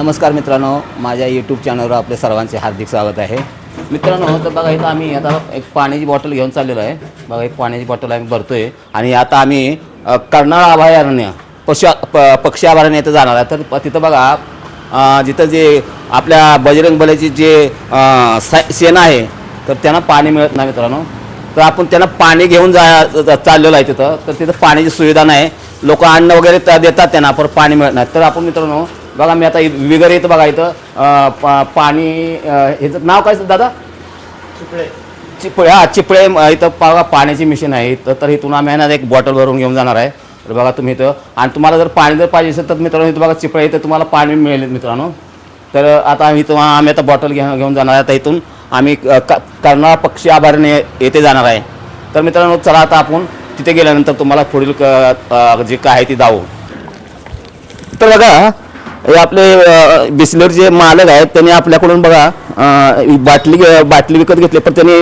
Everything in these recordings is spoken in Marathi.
नमस्कार मित्रांनो, माझ्या यूट्यूब चॅनलवर आपले सर्वांचे हार्दिक स्वागत आहे. मित्रांनो, तर बघा इथं आम्ही आता एक पाण्याची बॉटल घेऊन चाललेलो आहे. बघा एक पाण्याची बॉटल आम्ही भरतोय आणि आता आम्ही कर्नाळ अभयारण्य पक्षी अभयारण्य इथं जाणार आहे. तर तिथं बघा जिथं जे आपल्या बजरंग बलीची जे सेना आहे तर त्यांना पाणी मिळत नाही मित्रांनो. तर आपण त्यांना पाणी घेऊन चाललेलो आहे तिथं. तर तिथं पाण्याची सुविधा नाही, लोक अन्न वगैरे देतात त्यांना, पण पाणी मिळत नाही. तर आपण मित्रांनो बघा मी आता वगैरे इथं बघा इथं पाणी ह्याचं नाव काय दादा? चिपळे. हां, चिपळे इथं बघा पाण्याची मशीन आहे. तर इथून आम्ही ना एक बॉटल भरून घेऊन जाणार आहे. तर बघा तुम्ही इथं, आणि तुम्हाला जर पाणी जर पाहिजे असेल तर मित्रांनो इथं बघा चिपळे इथं तुम्हाला पाणी मिळेल मित्रांनो. तर आता आम्ही आता बॉटल घेऊन जाणार आहे. आता इथून आम्ही कर्नाळ पक्षी अभयारण्य येथे जाणार आहे. तर मित्रांनो चला आता आपण तिथे गेल्यानंतर तुम्हाला पुढील जे काय आहे ते दावू. तर बघा हे आपले बिस्लरीचे मालक आहेत, त्यांनी आपल्याकडून बघा बाटली विकत घेतली, पण त्यांनी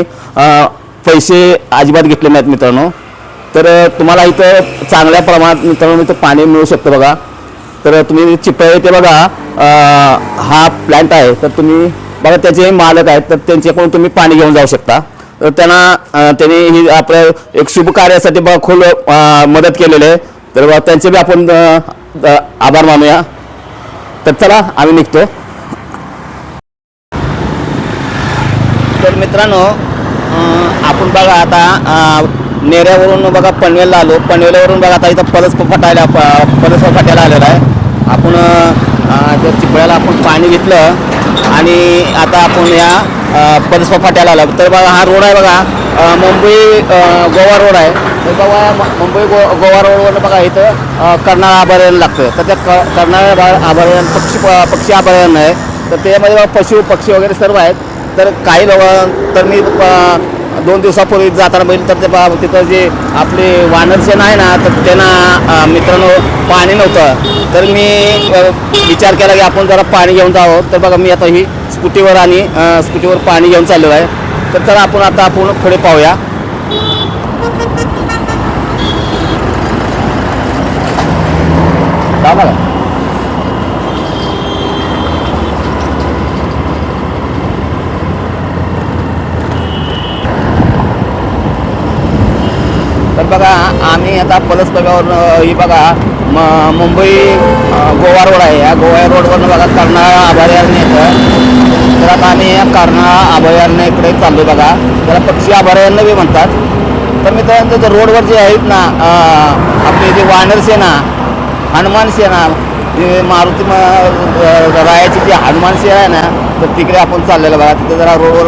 पैसे अजिबात घेतले नाहीत मित्रांनो. तर तुम्हाला इथं चांगल्या प्रमाणात मित्रांनो इथं पाणी मिळू शकतं बघा. तर तुम्ही चिपळे येथे बघा हा प्लॅन्ट आहे. तर तुम्ही बघा त्याचे मालक आहेत, तर त्यांच्याकडून तुम्ही पाणी घेऊन जाऊ शकता. तर त्यांनी ही आपल्या एक शुभ कार्यासाठी बघा खूप मदत केलेली आहे. तर बघा त्यांचे बी आपण आभार मानूया. तर चला आम्ही निघतो. तर मित्रांनो आपण बघा आता नेऱ्यावरून बघा पनवेलला आलो. पनवेलवरून बघा आता इथं पलस फाट्याला आलेला आहे. आपण त्या चिपळ्याला आपण पाणी घेतलं आणि आता आपण या पलस फाट्याला आलो. तर बघा हा रोड आहे बघा मुंबई गोवा रोड आहे. तर बघा मुंबई गोवा रोडवरून बघा इथं कर्नाळ अभयारण्य लागतं. तर त्या कर्नाळ अभयारण्य पक्षी अभयारण्य आहे. तर त्यामध्ये बघा पक्षी वगैरे सर्व आहेत. तर काही लोक तर मी 2 दिवसापूर्वी जाताना बघितलं तर ते तिथं जे आपले वानरसेना आहे ना, तर त्यांना मित्रांनो पाणी नव्हतं. तर मी विचार केला की आपण जरा पाणी घेऊन जावं. तर बघा मी आता ही स्कूटीवर पाणी घेऊन चाललो आहे. तर चला आपण पुढे पाहूया. बघा तर बघा आम्ही आता पलस पगावर ही बघा मुंबई गोवा रोड आहे. या गोवा रोडवरनं बघा कर्नाळ अभयारण्य येतं. तर आता आम्ही या कर्नाळ अभयारण्याकडे चाललो बघा. त्याला पक्षी अभयारण्य बी म्हणतात. तर मित्रांनो रोडवर जे आहेत ना आपले जे वानर सेना, हनुमान सेना, जे मारुती रायाची जी हनुमान सेना आहे ना, तर तिकडे आपण चाललेलं बघा. तिथे जरा रोडवर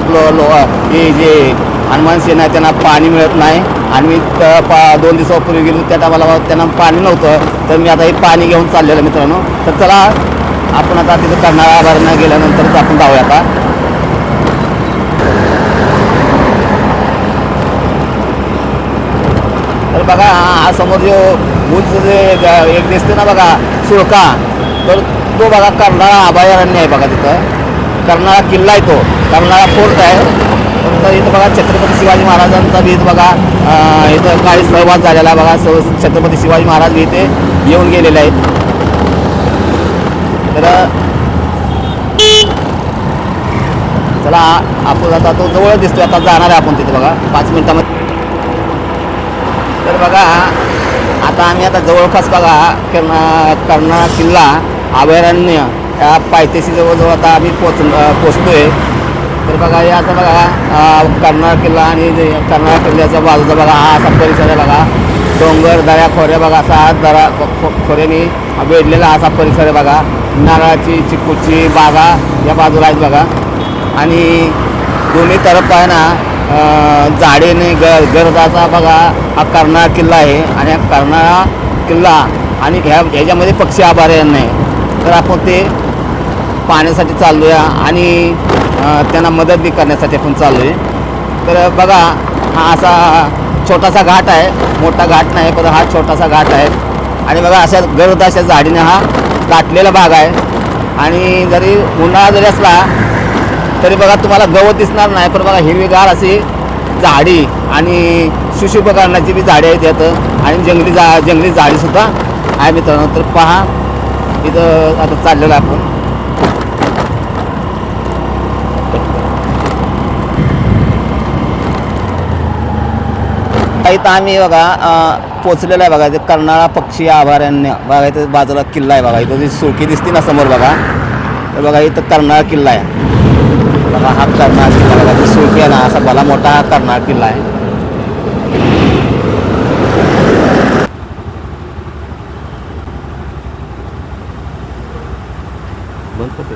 हे जे हनुमान सेना आहे त्यांना पाणी मिळत नाही. आणि मी 2 दिवसापूर्वी गेलो त्या टायमाला त्यांना पाणी नव्हतं. तर मी आता हे पाणी घेऊन चाललेलं मित्रांनो. तर चला आपण आता तिथं कर्नाळ अभयारण्य गेल्यानंतरच आपण जाऊया आता. तर बघा हा समोर जो उंच जे एक दिसते ना बघा सुळका, तर तो बघा कर्नाळ अभयारण्य आहे बघा. तिथं कर्नाळा किल्ला आहे, तो कर्नाळा फोर्ट आहे. तर इथं बघा छत्रपती शिवाजी महाराजांचा बी इथं बघा इथं काही सहवास झालेला आहे बघा. छत्रपती शिवाजी महाराज बी इथे येऊन गेलेले आहेत. तर चला आपण आता तो जवळ दिसतोय, आता जाणार आहे आपण तिथे बघा 5 मिनिटामध्ये. तर बघा आता आम्ही आता जवळपास बघा कर्नाळ किल्ला अभयारण्य या पायथ्याशी जवळजवळ आता आम्ही पोचतोय. तर बघा हे असं बघा कर्नाळ किल्ला आणि कर्नाळ किल्ल्याच्या बाजूचा बघा हा असा परिसर आहे बघा. डोंगर दऱ्या खोऱ्या बघा असा खोऱ्याने वेढलेला असा परिसर आहे बघा. नारळाची चिकूची बागा या बाजूला आहेत बघा. आणि दोन्ही तरफ आहे ना झाडेने गरजाचा बघा हा कर्नाळ किल्ला आहे. आणि हा कर्नाळ किल्ला आणि ह्याच्यामध्ये पक्षी अभयारण्य आहे. तर आपण ते पाहण्यासाठी चाललो आहे आणि त्यांना मदत बी करण्यासाठी आपण चाललो आहे. तर बघा हा असा छोटासा घाट आहे, मोठा घाट नाही पण हा छोटासा घाट आहे. आणि बघा अशा गर्द अशा झाडीने हा दाटलेला भाग आहे. आणि जरी उन्हाळा जरी असला तरी बघा तुम्हाला गवत दिसणार नाही, पण बघा हिरवीगार अशी झाडी आणि शुशुभ करण्याची बी झाडे आहेत यात. आणि जंगली झाडीसुद्धा आहे मित्रांनो. तर पहा इथं आता चाललेलं आपण. इथं आम्ही बघा पोचलेलं आहे बघा. ते कर्नाळा पक्षी अभयारण्य बघा. इथं बाजूला किल्ला आहे बघा. इथं जी सुळकी दिसते ना समोर बघा, तर बघा इथं कर्नाळा किल्ला आहे बघा. हा कर्नाळा किल्ला बघा. ती सुळकी आहे ना, असा भला मोठा हा कर्नाळा किल्ला आहे. बंद करते.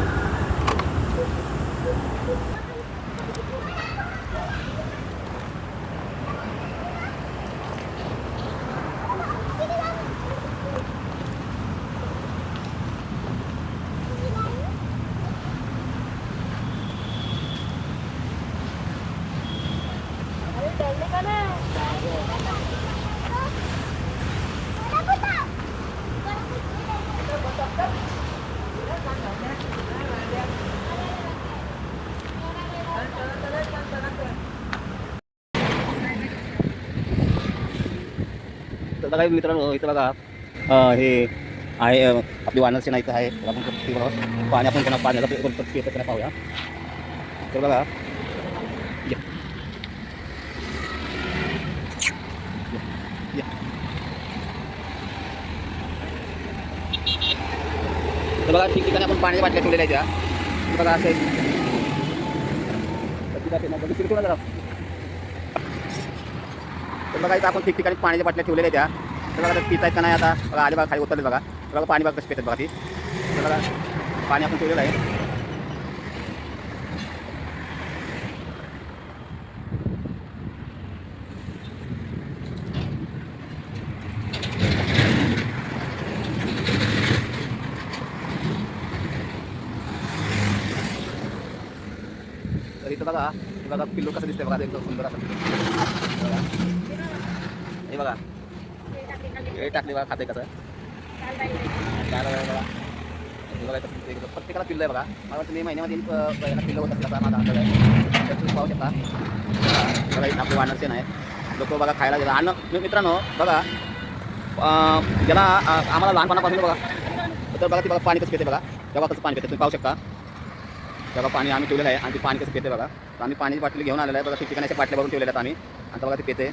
तर बघा मित्रांनो, इथं बघा हे आहे आपली वानरसेना इथं आहे. आपण पाणी आपण त्यांना पाण्याचा त्यांना पाहूया. तर बघा तर बघा ठिकठिकाणी आपण पाण्याच्या बाटल्या ठेवलेल्या आहेत त्या. बघा असं तर बघा इथं आपण ठिकठिकाणी पाण्याच्या बाटल्या ठेवलेल्या आहेत त्या. तर बघा पित आहेत का नाही आता बघा. आले बघा खाली उतरले बघा. बघा पाणी बघा कसं पितात बघा ती. तर बघा पाणी आपण ठेवलेलं आहे. तर इथं बघा पिल्लू कसं दिसतंय बघा. एकदम सुंदर असं बघा. हे बघा हे टाकले बघा. खाते कसं काय बघा. हे बघा कसं दिसतंय. प्रत्येकाला पिल्लं आहे बघा. मला वाटतं मे महिन्यामध्ये पहिला पिल्लं होत असतं माझा अंदाज आहे. तर तुम्ही पाहू शकता बघा. इथं आपले वानरसेन आहे. लोक बघा खायला गेला. आणि मित्रांनो बघा ज्याला आम्हाला लहानपणापासून बघा तर बघा ती बघा पाणी कसं पिते बघा. तेव्हा कसं पाणी पिते तुम्ही पाहू शकता. तेव्हा पाणी आम्ही ठेवलेलं आहे आणि ते पाणी कसं पिते बघा. तर आम्ही पाण्याची बाटली घेऊन आलेलं आहे बघा. ठिकठिकाणी अशा बाटल्या भरून ठेवलेल्या आहेत आम्ही. आता बघा ते पिते.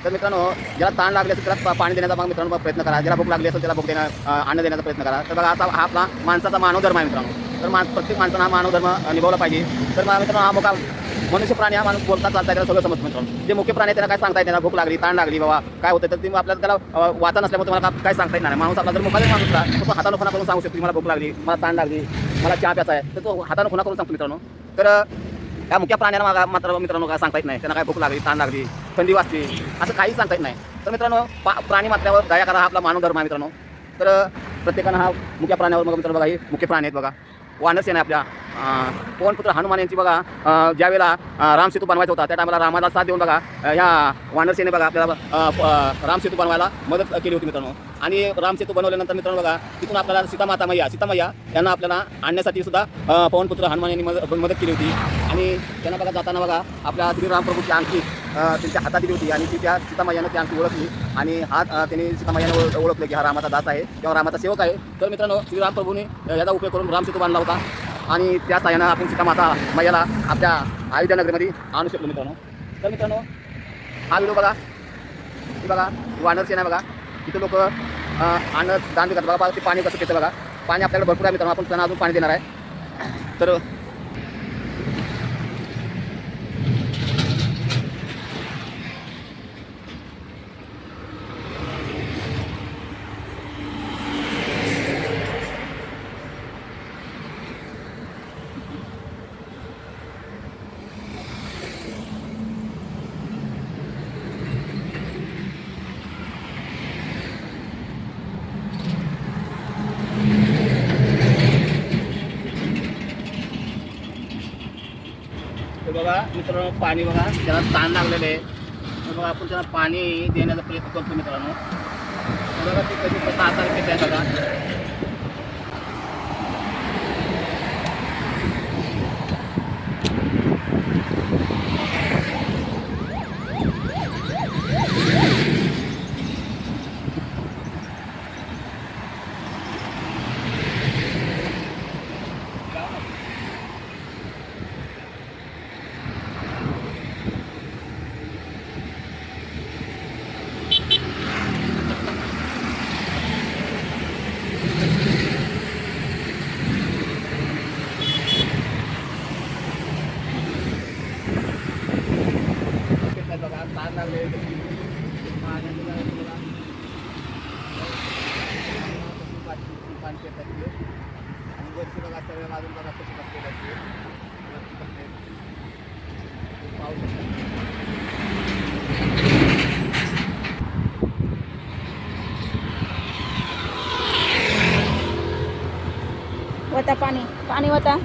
तर मित्रांनो ज्याला ताण लागले असेल त्याला पाणी देण्याचा मग मित्रांनो प्रयत्न करा. ज्याला भूक लागली असेल त्याला भूक अन्न देण्याचा प्रयत्न करा. तर बघा असा हा आपला माणसाचा मानव धर्म आहे मित्रांनो. तर प्रत्येक माणसानं हा मानव धर्म निभावला पाहिजे. तर मित्रांनो हा मोठा मनुष्य प्राणी हा माणूस बोलता चालता त्याला सगळं समजतं मित्रांनो. जे मुख्य प्राणी त्याला काय सांगता येत त्याला भूक लागली ताण लागली बाबा काय होतं तर तुम्ही आपल्याला त्याला वाचा नसल्यामुळे तुम्हाला काय सांगता येणार नाही. माणूस आपला जर मुखाचा माणूस राहा तो हातानं खुणा करून सांगू शकतो मला भूक लागली मला ताण लागली मला चहा प्यायचा आहे. तर तो हातानं खुणा करून सांगतो मित्रांनो. तर त्या मुख्य प्राण्यांना मात्र मित्रांनो काय सांगता येत नाही. त्यांना काय भूक लागली ताण लागली थंडी वाजते असं काही सांगता येत नाही. तर मित्रांनो प्राणी मात्र्यावर दया करा हा आपला मानव धर्म आहे मित्रांनो. तर प्रत्येकानं हा मुख्य प्राण्यावर मग मित्रांनो बघा हे मुख्य प्राणी आहेत बघा. वानरसेना आहे आपल्या पवनपुत्र हनुमान यांची बघा. ज्यावेळेला रामसेतू बनवायचा होता त्या टायमाला रामाला साथ देऊन बघा ह्या वानरसेने बघा आपल्याला रामसेतू बनवायला मदत केली होती मित्रांनो. आणि रामसेतू बनवल्यानंतर मित्रांनो बघा तिथून आपल्याला सीतामैया यांना आपल्याला आणण्यासाठी सुद्धा पवनपुत्र हनुमान यांनी मदत केली होती. आणि त्यांना बघा जाताना बघा आपल्या श्रीराम प्रभूची अंगठी त्यांच्या हातात दिली होती आणि ती त्या सीतामैयानं ती अंगठी ओळखली आणि हात त्यांनी सीतामैयानं ओळखलं की हा रामाचा दास आहे किंवा रामाचा सेवक आहे. तर मित्रांनो श्रीराम प्रभूने याचा उपयोग करून रामसेतू बांधला होता आणि त्या साह्यानं आपण सीतामाता मैयाला आपल्या अयोध्या नगरीमध्ये आणू शकलो मित्रांनो. तर मित्रांनो हा व्हिडिओ बघा. ही बघा वानरसेना बघा. इथे लोक अन्न दान देतात बघा. ते पाणी कसं पितं बघा. पाणी आपल्याकडे भरपूर आहे मित्रांनो. आपण त्यांना अजून पाणी देणार आहे. तर बघा मित्रांनो पाणी बघा त्याला ताण लागलेलं आहे. तर बघा आपण त्याला पाणी देण्याचा प्रयत्न करतो मित्रांनो. बघा ते कधी कसं आकार घेत आहे बघा. पाण्याचं काय होतं बघा, पाणी पितात ते. आणि वरती बघा सगळ्या अजून बघा कशी बसलेलं असते, वरती बसले पाऊस वता पाणी पाणी वता.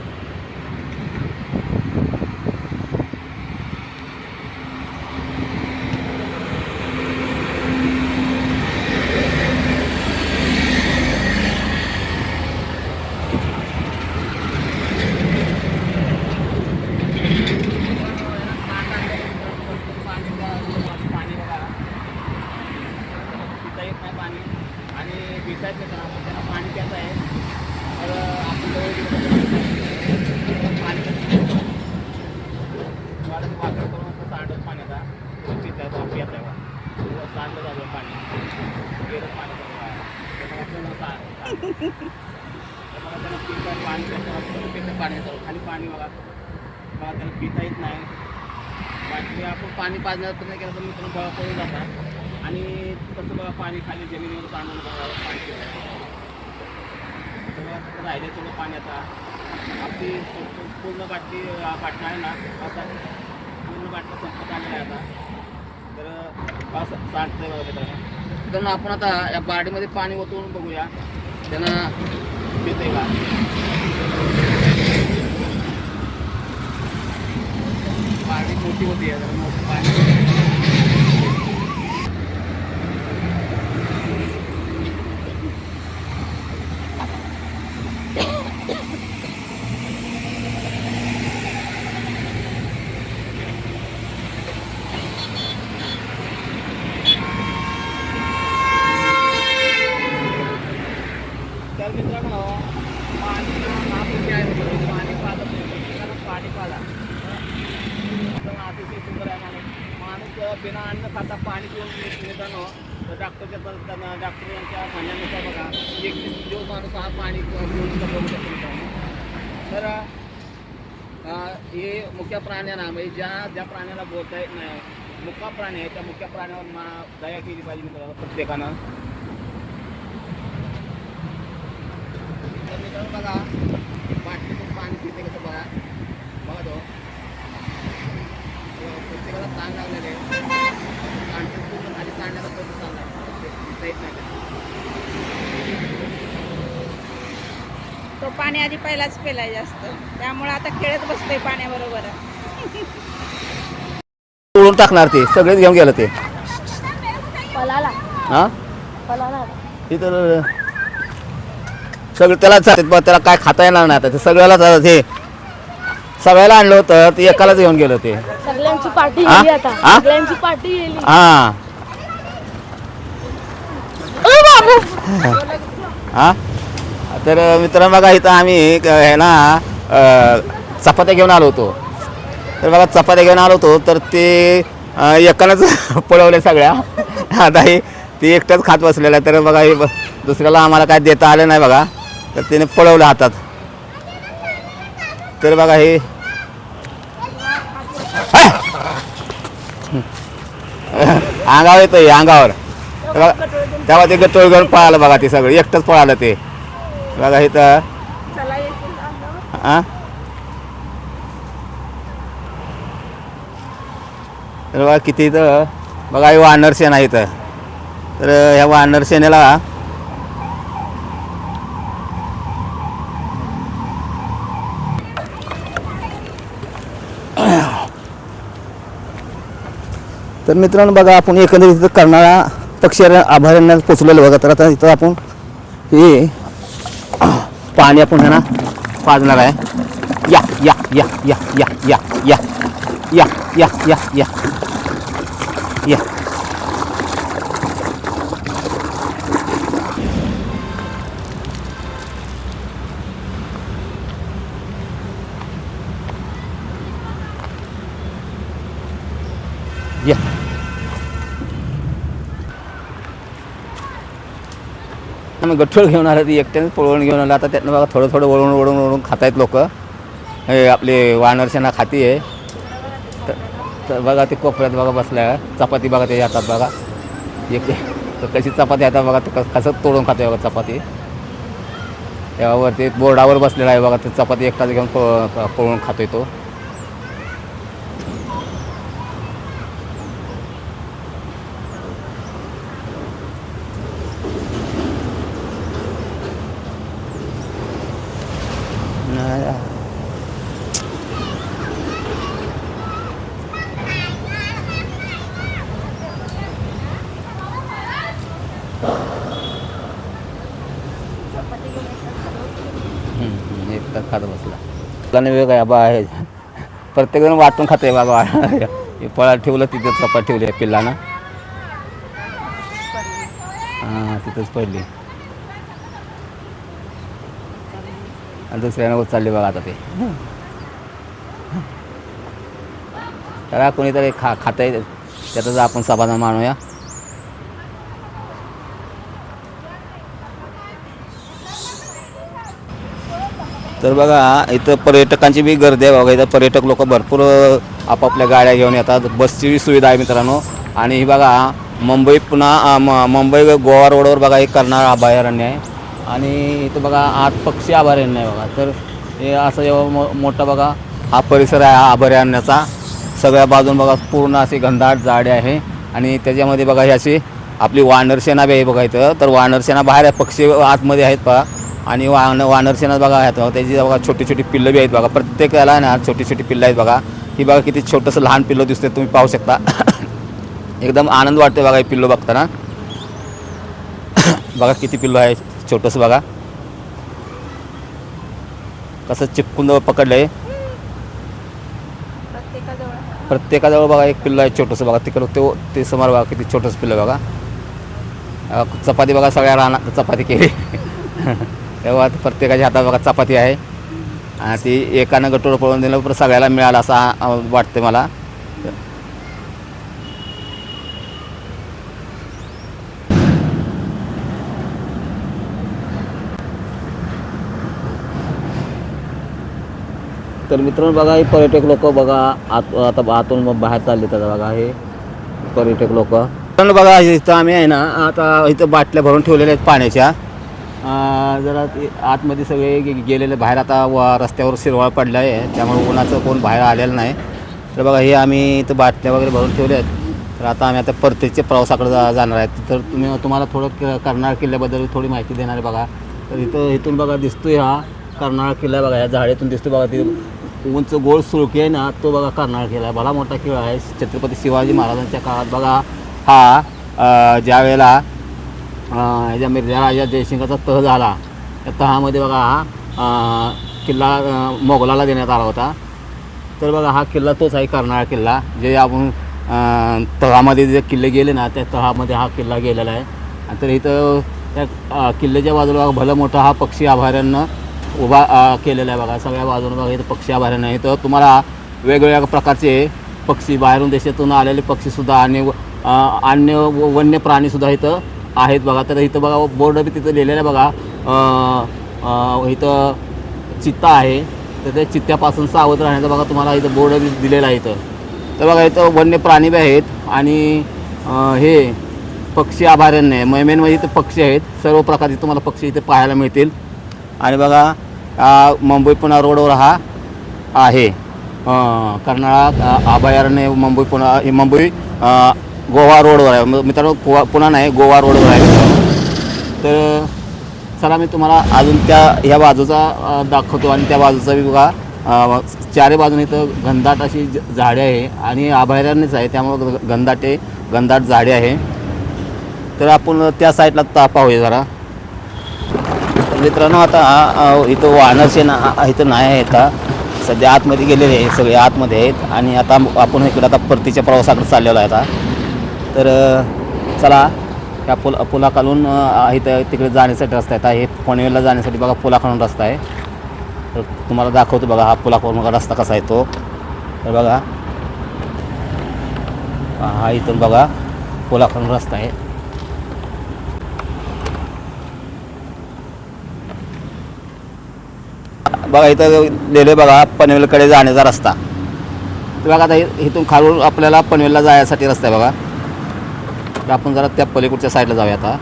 पाणी बघा पिता येत नाही पाणी आणि पितायच नाही त्यांना पाणी प्यायचं आहे. तर आपण पाणी वापर करून असं सांडत पाण्याचा पितायचा पियाचा आहे सांडलं जातं पाणी गेलं पाणी त्यांना पिता पाणी पितं पाण्याचं खाली पाणी बघा बघा त्याला पिता येत नाही. बाकी आपण पाणी पाजण्याचा प्रयत्न केला तर मित्रांनो बळा पडून जातात आणि तसं बघा पाणी खाली जमिनीवर सांडून पाणी पितात राहिले थोडं पाण्याचा आपली पूर्ण बाटली बाटला आहे ना असा पूर्ण बाटला संपत आलेला आहे आता. तर असं सांडतंय बघा मित्रांनो. तर आपण आता या बाडीमध्ये पाणी ओतून बघूया त्यांना पिते का. पाणी मोठी होती आहे जरा मोठं पाणी. तर मित्रांनो पाणी महापुरुष आहे पाणी पाहत पाणी पाला अतिशय सुंदर आहे. माणूस बिना अन्न खाता पाणी पिऊन मित्रांनो तर डॉक्टरच्या डॉक्टरांच्या म्हणण्यानुसार बघा 21 दिवस माणूस हा पाणी पिऊन जगू शकतो मित्रांनो. तर हे मुख्य प्राण्यांना म्हणजे ज्या प्राण्याला बोलता येत नाही मुख्य प्राणी आहे त्या मुख्य प्राण्यावर दया केली पाहिजे मित्रांनो प्रत्येकानं. तर मित्रांनो बघा बाटलीतून पाणी पिते कसं बघा बघा तो प्रत्येकाला ताण लागलेले आहे. पूर्ण खाली सांडण्याचा प्रयत्न चालला आहे येत नाही. तो पाणी आधी पहिलाच पेलाय जास्त त्यामुळे आता खेळत बसतोय पाण्याबरोबर. तोडून टाकणार ते सगळेच घेऊन गेलं ते पलाला हां पलाला इथं सगळं त्यालाच त्याला काय खाता येणार नाही आता ते सगळ्यालाच हे सगळ्याला आणलं होतं ते एकालाच घेऊन गेलं ते. सगळ्यांची पार्टी हा? गेली आता हा? सगळ्यांची पार्टी गेली. हां हां तर मित्रांनो बघा इथं आम्ही हे ना चपात्या घेऊन आलो होतो. तर बघा चपात्या घेऊन आलो होतो तर ते एकालाच पळवले सगळ्या. आता हे ते एकटंच खात बसलेलं आहे. तर बघा हे दुसऱ्याला आम्हाला काय देता आलं नाही बघा तर त्याने पळवलं हातात. तर बघा हे अंगावर येतं हे अंगावर. बघा तेव्हा ते गट्टोळ घेऊन पळालं बघा ते सगळं एकटंच पळालं ते बघा इथं. हां तर बघा किती इथं बघा हे वानर सेन आहे इथं. तर ह्या वानर सेनेला तर मित्रांनो बघा आपण एकंदरीत इथं करणारा पक्षी अभयारण्यात पोचलेलो बघा. तर आता इथं आपण हे पाणी आपण त्यांना पाजणार आहे. या या या या या या या या या या या या या आम्ही गठ्ठोळ घेऊन आलं ती एकट्याने पळवून घेऊन आलं. आता त्यातनं बघा थोडं थोडं वळून वळून वळून खातायत लोक. हे आपले वानरसेना खाती आहे. तर बघा ते कोपऱ्यात बघा बसल्या चपाती बघा ते हातात बघा एक तर कशी चपाती आता बघा, तर कसं तोडून खाते बघा चपाती. त्यावरती बोर्डावर बसलेला आहे बघा, ते चपाती एकटाच घेऊन पळून खातोय तो. एकटाच खात बसला. त्याने वेग आहे बा आहे, प्रत्येकजण वाटून खाते बाबा. हे फळा ठेवलं तिथे चपाती ठेवली आहे पिल्लानं. हां तिथंच पडली आणि दुसऱ्यानं चालली बघा आता ते. त्याला कोणीतरी खाता येईल त्यातच आपण समाधान मानूया. तर बघा इथं पर्यटकांची बी गर्दी आहे बघा. इथं पर्यटक लोक भरपूर आपापल्या गाड्या घेऊन येतात. बसची सुविधा आहे मित्रांनो. आणि ही बघा मुंबई पुन्हा मुंबई गोवा रोडवर बघा एक कर्नाळ अभयारण्य आहे. आणि इथं बघा आत पक्षी अभयारण्य आहे बघा. तर हे असं एवढं मोठं बघा हा परिसर आहे हा अभयारण्याचा. सगळ्या बाजून बघा पूर्ण अशी घनदाट झाडे आहे. आणि त्याच्यामध्ये बघा ही अशी आपली वानरसेना बी आहे बघा इथं. तर वानरसेना बाहेर आहे, पक्षी आतमध्ये आहेत बघा. आणि वानरसेना बघा आहेत बघा. त्याची बघा छोटी छोटी पिल्लं बी आहेत बघा. प्रत्येकाला ना छोटी छोटी पिल्लं आहेत बघा. ही बघा किती छोटंसं लहान पिल्लं दिसते, तुम्ही पाहू शकता. एकदम आनंद वाटते बघा हे पिल्लं बघताना. बघा किती पिल्लं आहे छोटंसं बघा, कसं चिपकून पकडलं आहे. प्रत्येकाजवळ बघा एक पिल्लं आहे छोटंसं बघा. तिकडं ते समोर बघा किती छोटंसं पिल्लं बघा. चपाती बघा सगळ्या रानात चपाती केली. तेव्हा प्रत्येकाच्या हातात बघा चपाती आहे. आणि ती एकानं गटोर पळून दिलं पण सगळ्याला मिळालं असं वाटते मला. तर मित्रांनो बघा हे पर्यटक लोक बघा आता आतून बाहेर चालले तर बघा हे पर्यटक लोक. पण बघा इथं आम्ही आहे ना आता इथं बाटल्या भरून ठेवलेल्या आहेत पाण्याच्या. जरा आतमध्ये सगळे गेलेले बाहेर. आता रस्त्यावर शिरवाळ पडला आहे त्यामुळे उन्हाचं कोण बाहेर आलेलं नाही. तर बघा हे आम्ही इथं बाटल्या वगैरे भरून ठेवल्या आहेत. तर आता आम्ही आता परतीच्या प्रवासाकडे जाणार आहेत. तर तुम्हाला थोडं कर्नाळ किल्ल्याबद्दल थोडी माहिती देणार आहे बघा. तर इथून बघा दिसतोय हा कर्नाळ किल्ला बघा. या झाडीतून दिसतो बघा ती उंच गोल सुळकी आहे ना, तो बघा कर्नाळ किल्ला आहे. भला मोठा किल्ला आहे. छत्रपती शिवाजी महाराजांच्या काळात बघा हा ज्या वेळेला ह्याच्या मिर्झा राजा जयसिंगाचा तह झाला त्या तहामध्ये बघा हा किल्ला मोगलाला देण्यात आला होता. तर बघा हा किल्ला तोच आहे कर्नाळ किल्ला. जे आपण तहामध्ये जे किल्ले गेले ना त्या तहामध्ये हा किल्ला गेलेला आहे. तर इथं त्या किल्ल्याच्या बाजूला बघा भलं मोठं हा पक्षी अभयारण्य उभा केलेला आहे बघा. सगळ्या बाजूला बघा इथं पक्षी अभयारण्य आहे. तर तुम्हाला वेगवेगळ्या प्रकारचे पक्षी बाहेरून देशातून आलेले पक्षीसुद्धा आणि अन्य वन्य प्राणीसुद्धा इथं आहेत बघा. तर इथं बघा बोर्ड बी तिथं लिहिलेलं आहे बघा. इथं चित्ता आहे तर त्या चित्त्यापासून सावध राहण्याचं बघा तुम्हाला इथं बोर्ड बी दिलेलं आहे इथं. तर बघा इथं वन्य प्राणी बी आहेत आणि हे पक्षी अभयारण्य आहे. मेन म्हणजे इथं पक्षी आहेत. सर्व प्रकारचे तुम्हाला पक्षी इथे पाहायला मिळतील. आणि बघा मुंबई पुणे रोडवर हा आहे कर्नाळ अभयारण्य. मुंबई गोवा रोडवर आहे मित्रांनो. पुन्हा नाही गोवा रोडवर आहे मित्रांनो. तर चला मी तुम्हाला अजून ह्या बाजूचा दाखवतो. आणि त्या बाजूचा बी बघा चारी बाजूने इथं घनदाट अशी झाडे आहे आणि अभयारण्यच आहे त्यामुळं घनदाट झाडे आहे. तर आपण त्या साईडला पाहूया जरा. मित्रांनो आता इथं वानरसेना इथं नाही आहे. आता सध्या आतमध्ये गेलेले आहे सगळे आतमध्ये आहेत. आणि आता आपण इकडे आता परतीच्या प्रवासाकडे चाललेलो आहे आता. तर चला ह्या पुलाखालून इथं तिकडे जाण्यासाठी रस्ता आहे. हे पनवेलला जाण्यासाठी बघा पुलाखालून रस्ता आहे. तर तुम्हाला दाखवतो बघा हा पुलाखालून रस्ता कसा आहे तो. तर बघा हा इथून बघा पुलाखालून रस्ता आहे. बघा इथं लिहिले बघा पनवेलकडे जाण्याचा रस्ता. तर बघा आता इथून खालून आपल्याला पनवेलला जाण्यासाठी रस्ता आहे बघा. तर आपण जरा त्या पलीकडच्या साईडला जाऊया आता.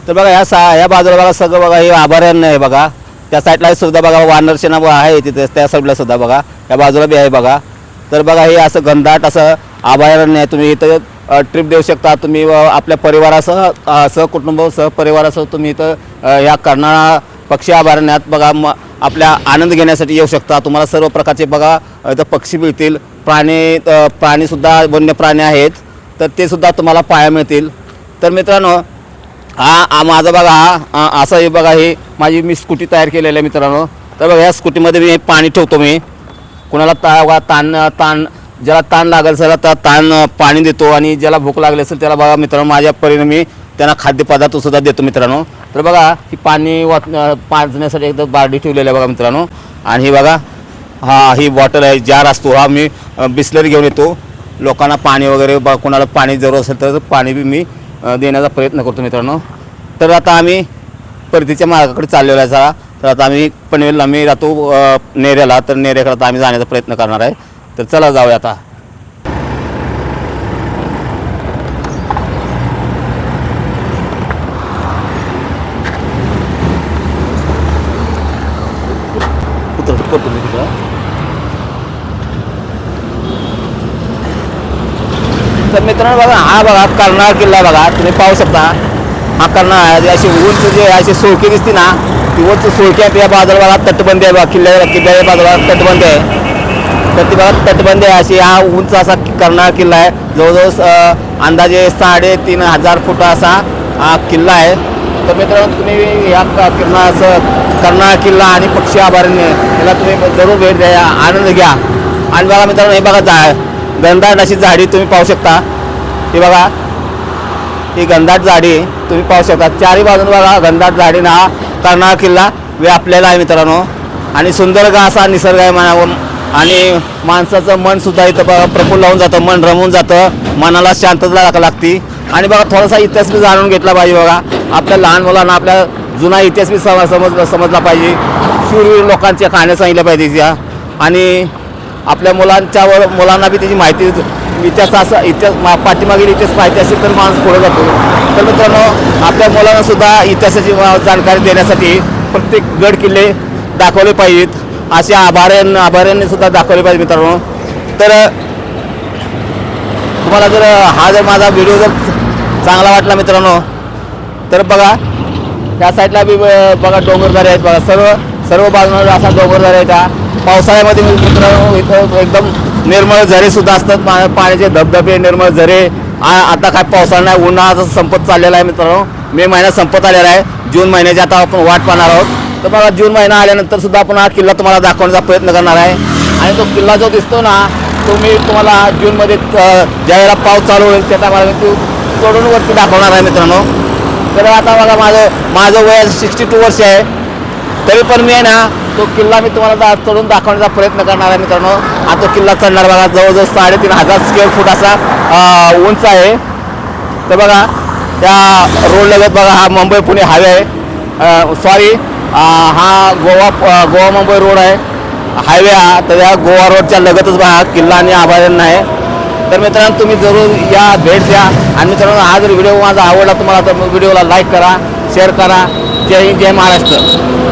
तर बघा या बाजूला बघा सगळं बघा हे अभयारण्य आहे बघा. त्या साईडला सुद्धा बघा वानरसेना आहे तिथे, त्या साईडला सुद्धा बघा, या बाजूला बी आहे बघा. तर बघा हे असं घनदाट असं अभयारण्य आहे. तुम्ही इथं ट्रिप देऊ शकता तुम्ही आपल्या परिवारासह सहकुटुंब सहपरिवारासह तुम्ही इथं या कर्नाळा पक्षी अभयारण्यात बघा आपल्या आनंद घेण्यासाठी येऊ शकता. तुम्हाला सर्व प्रकारचे बघा इथं पक्षी मिळतील, प्राणीसुद्धा वन्य प्राणी आहेत तर ते सुद्धा तुम्हाला पाहायला मिळतील. तर मित्रांनो हा माझा बघा असं हे बघा हे माझी मी स्कूटी तयार केलेली आहे मित्रांनो. तर बघा या स्कूटीमध्ये मी पाणी ठेवतो. मी कुणाला ताण ज्याला ताण लागेल त्याला ताण पाणी देतो आणि ज्याला भूक लागली असेल त्याला बघा मित्रांनो माझ्या परीने मी त्यांना खाद्यपदार्थसुद्धा देतो मित्रांनो. तर बघा ही पाणी पाजण्यासाठी एकदम बारडी ठेवलेली आहे बघा मित्रांनो. आणि ही बघा ही बॉटल आहे, जार असतो हा मी बिस्लरी घेऊन येतो. लोकांना पाणी वगैरे कोणाला पाणी जरूर असेल तर पाणी बी मी देण्याचा प्रयत्न करतो मित्रांनो. तर आता आम्ही परतीच्या मार्गाकडे चाललेलो आहे जरा. तर आता आम्ही पनवेलला मी राहतो नेऱ्याला, तर नेऱ्याकडे आता आम्ही जाण्याचा प्रयत्न करणार आहे. तर चला जाऊया आता. तर मित्रांनो बघा हा बघा कर्नाळ किल्ला बघा तुम्ही पाहू शकता. हा कर्नाळ अशी उंच जे अशी सोळकी दिसते ना ती उंच सोळकी आहे. या बाजूला बघा तटबंदी आहे बघा, किल्ल्याच्या बाजूला तटबंदी आहे. तर ती बघा तटबंदी आहे अशी. हा उंच असा कर्नाळ किल्ला आहे. जवळजवळ अंदाजे 3500 फूट असा हा किल्ला आहे. तर मित्रांनो तुम्ही या कर्नाळ किल्ला आणि पक्षी अभयारण्य याला तुम्ही जरूर भेट द्या, आनंद घ्या. आणि बघा मित्रांनो हे बघा घनदाट अशी झाडी तुम्ही पाहू शकता. ही बघा ही घनदाट झाडी तुम्ही पाहू शकता. चारही बाजून बघा घनदाट झाडीनं हा कर्नाळ किल्ला व्यापलेला आहे मित्रांनो. आणि सुंदर असा निसर्ग आहे आणि माणसाचं मनसुद्धा इथं बघा प्रफुल्ल होऊन जातं, मन रमून जातं, मनाला शांतता लागते. आणि बघा थोडासा इतिहास बी जाणून घेतला पाहिजे बघा. आपल्या लहान मुलांना आपल्या जुना इतिहास बी समजला पाहिजे. शूरवीर लोकांच्या कहाण्या सांगितल्या पाहिजे त्या. आणि आपल्या मुलांना बी त्याची माहिती इतिहास पाठीमागील इतिहास माहिती असेल तर माणूस पुढे जातो. तर मित्रांनो आपल्या मुलांना सुद्धा इतिहासाची जाणकारी देण्यासाठी प्रत्येक गड किल्ले दाखवले पाहिजेत. असे अभयारण्य सुद्धा दाखवले पाहिजे मित्रांनो. तर तुम्हाला जर माझा व्हिडिओ जर चांगला वाटला मित्रांनो तर बघा त्या साईडला बी बघा डोंगरदऱ्या आहेत बघा. सर्व बाजूला असा डोंगरदऱ्या आहेत. त्या पावसाळ्यामध्ये मित्रांनो इथं एकदम निर्मळ झरे सुद्धा असतात, पाण्याचे धबधबे निर्मळ झरे. आता काय पावसाळा नाही, उन्हाळा संपत चाललेला आहे मित्रांनो. मे महिना संपत आलेला आहे. जून महिन्याची आता आपण वाट पाहणार आहोत. तर बघा जून महिना आल्यानंतर सुद्धा आपण हा किल्ला तुम्हाला दाखवण्याचा प्रयत्न करणार आहे. आणि तो किल्ला जो दिसतो ना तो मी तुम्हाला जूनमध्ये ज्यावेळेला पाऊस चालू होईल त्या टायमाला मी चढून वरती दाखवणार आहे मित्रांनो. तर आता बघा माझं वय 62 वर्ष आहे, तरी पण मी आहे ना तो किल्ला मी तुम्हाला चढून दाखवण्याचा प्रयत्न करणार आहे मित्रांनो. हा तो किल्ला चढणार बघा जवळजवळ 3500 स्क्वेअर फूट असा उंच आहे. तर बघा त्या रोड लगत बघा हा मुंबई पुणे हायवे आहे. सॉरी हा गोवा मुंबई रोड आहे हायवे हा. तर या गोवा रोडच्या लगतच बघा किल्ला आणि अभयारण्य आहे. तर मित्रांनो तुम्ही जरूर या भेट द्या. आणि मित्रांनो हा जर व्हिडिओ माझा आवडला तुम्हाला तर व्हिडिओला लाईक करा, शेअर करा. जय हिंद, जय महाराष्ट्र.